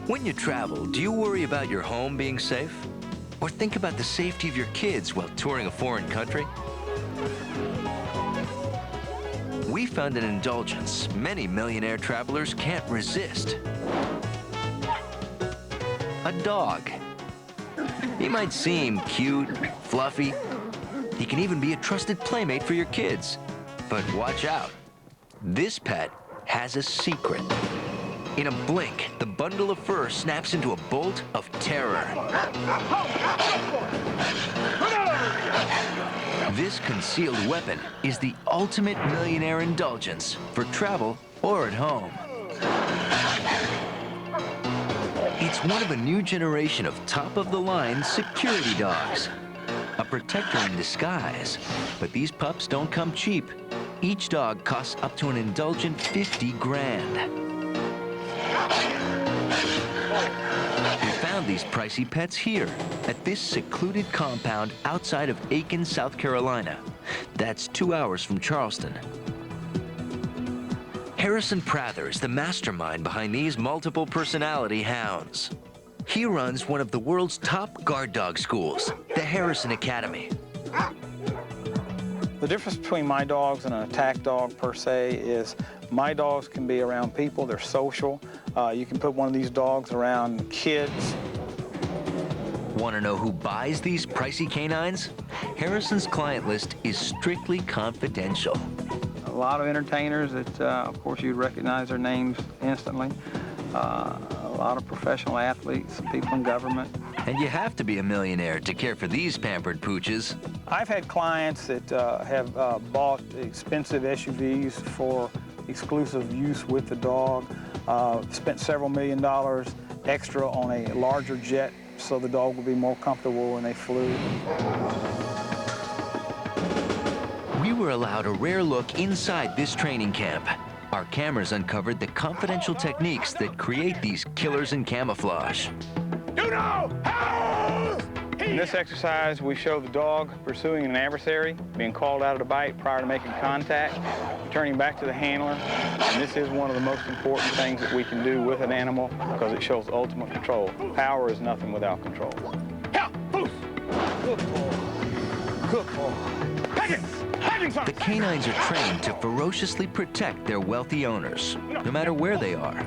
When you travel, do you worry about your home being safe? Or think about the safety of your kids while touring a foreign country? We found an indulgence many millionaire travelers can't resist. A dog. He might seem cute, fluffy. He can even be a trusted playmate for your kids. But watch out. This pet has a secret. In a blink, the bundle of fur snaps into a bolt of terror. This concealed weapon is the ultimate millionaire indulgence for travel or at home. It's one of a new generation of top-of-the-line security dogs. A protector in disguise. But these pups don't come cheap. Each dog costs up to an indulgent 50 grand. We found these pricey pets here, at this secluded compound outside of Aiken, South Carolina. That's 2 hours from Charleston. Harrison Prather is the mastermind behind these multiple personality hounds. He runs one of the world's top guard dog schools, the Harrison Academy. The difference between my dogs and an attack dog per se is my dogs can be around people, they're social. You can put one of these dogs around kids. Want to know who buys these pricey canines? Harrison's client list is strictly confidential. A lot of entertainers that, of course, you'd recognize their names instantly. A lot of professional athletes, people in government. And you have to be a millionaire to care for these pampered pooches. I've had clients that have bought expensive SUVs for exclusive use with the dog, spent several $1 million extra on a larger jet so the dog would be more comfortable when they flew. We were allowed a rare look inside this training camp. Our cameras uncovered the confidential techniques that create these killers in camouflage. In this exercise, we show the dog pursuing an adversary, being called out of the bite prior to making contact, returning back to the handler. And this is one of the most important things that we can do with an animal because it shows ultimate control. Power is nothing without control. Good boy. Good boy. The canines are trained to ferociously protect their wealthy owners, no matter where they are.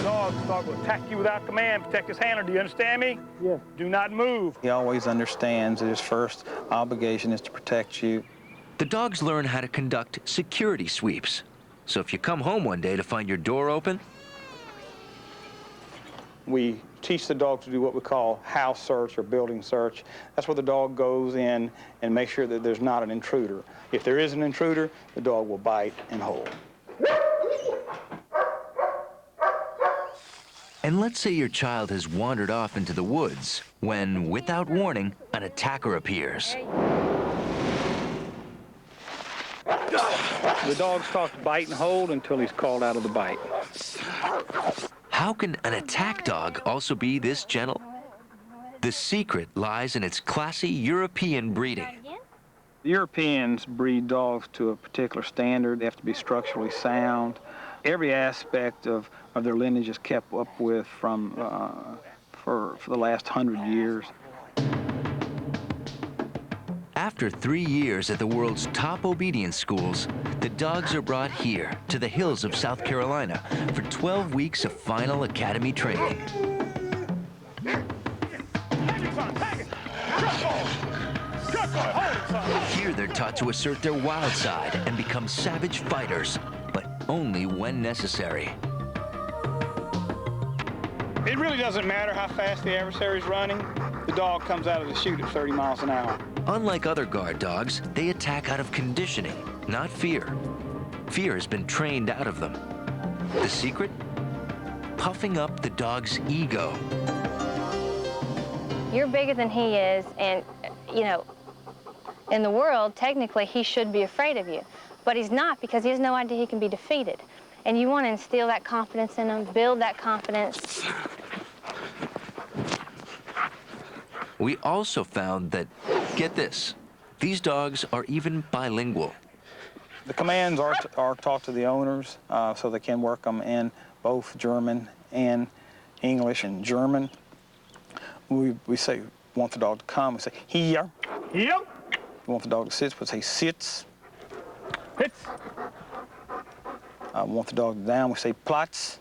Dog will attack you without command, protect his handler. Do you understand me? Yes. Do not move. He always understands that his first obligation is to protect you. The dogs learn how to conduct security sweeps. So if you come home one day to find your door open, we teach the dog to do what we call house search or building search. That's where the dog goes in and makes sure that there's not an intruder. If there is an intruder, the dog will bite and hold. And let's say your child has wandered off into the woods when, without warning, an attacker appears. The dog's taught to bite and hold until he's called out of the bite. How can an attack dog also be this gentle? The secret lies in its classy European breeding. The Europeans breed dogs to a particular standard. They have to be structurally sound. Every aspect of their lineage is kept up with from for the last 100 years. After 3 years at the world's top obedience schools, the dogs are brought here to the hills of South Carolina for 12 weeks of final academy training. Here they're taught to assert their wild side and become savage fighters, but only when necessary. It really doesn't matter how fast the adversary's running. The dog comes out of the chute at 30 miles an hour. Unlike other guard dogs, they attack out of conditioning, not fear. Fear has been trained out of them. The secret? Puffing up the dog's ego. You're bigger than he is, and, you know, in the world, technically, he should be afraid of you. But he's not, because he has no idea he can be defeated. And you want to instill that confidence in him, build that confidence. We also found that, get this, these dogs are even bilingual. The commands are taught to the owners so they can work them in both German and English and German. We say, want the dog to come, we say, hier. Hier. We want the dog to sit, we say, sits. Hits. Want the dog down, we say, Platz.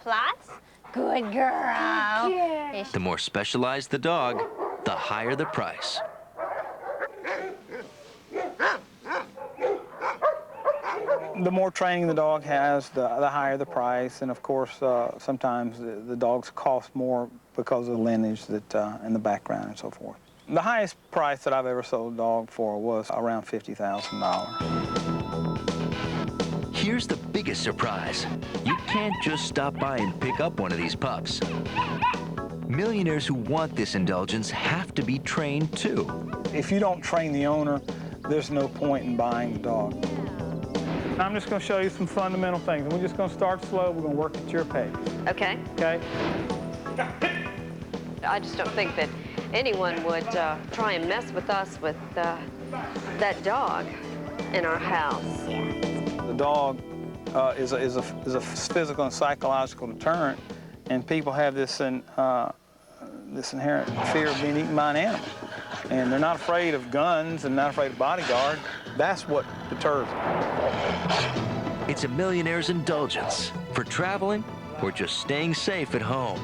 Platz? Good girl. The more specialized the dog, the higher the price. The more training the dog has, the higher the price, and of course, sometimes the dogs cost more because of the lineage that, and the background and so forth. The highest price that I've ever sold a dog for was around $50,000. Here's the biggest surprise. You can't just stop by and pick up one of these pups. Millionaires who want this indulgence have to be trained too. If you don't train the owner, there's no point in buying the dog. I'm just going to show you some fundamental things. We're just going to start slow. We're going to work at your pace. Okay. Okay? I just don't think that anyone would try and mess with us with that dog in our house. The dog is a physical and psychological deterrent, and people have this inherent fear of being eaten by an animal. And they're not afraid of guns and not afraid of bodyguard. That's what deters them. It's a millionaire's indulgence for traveling or just staying safe at home.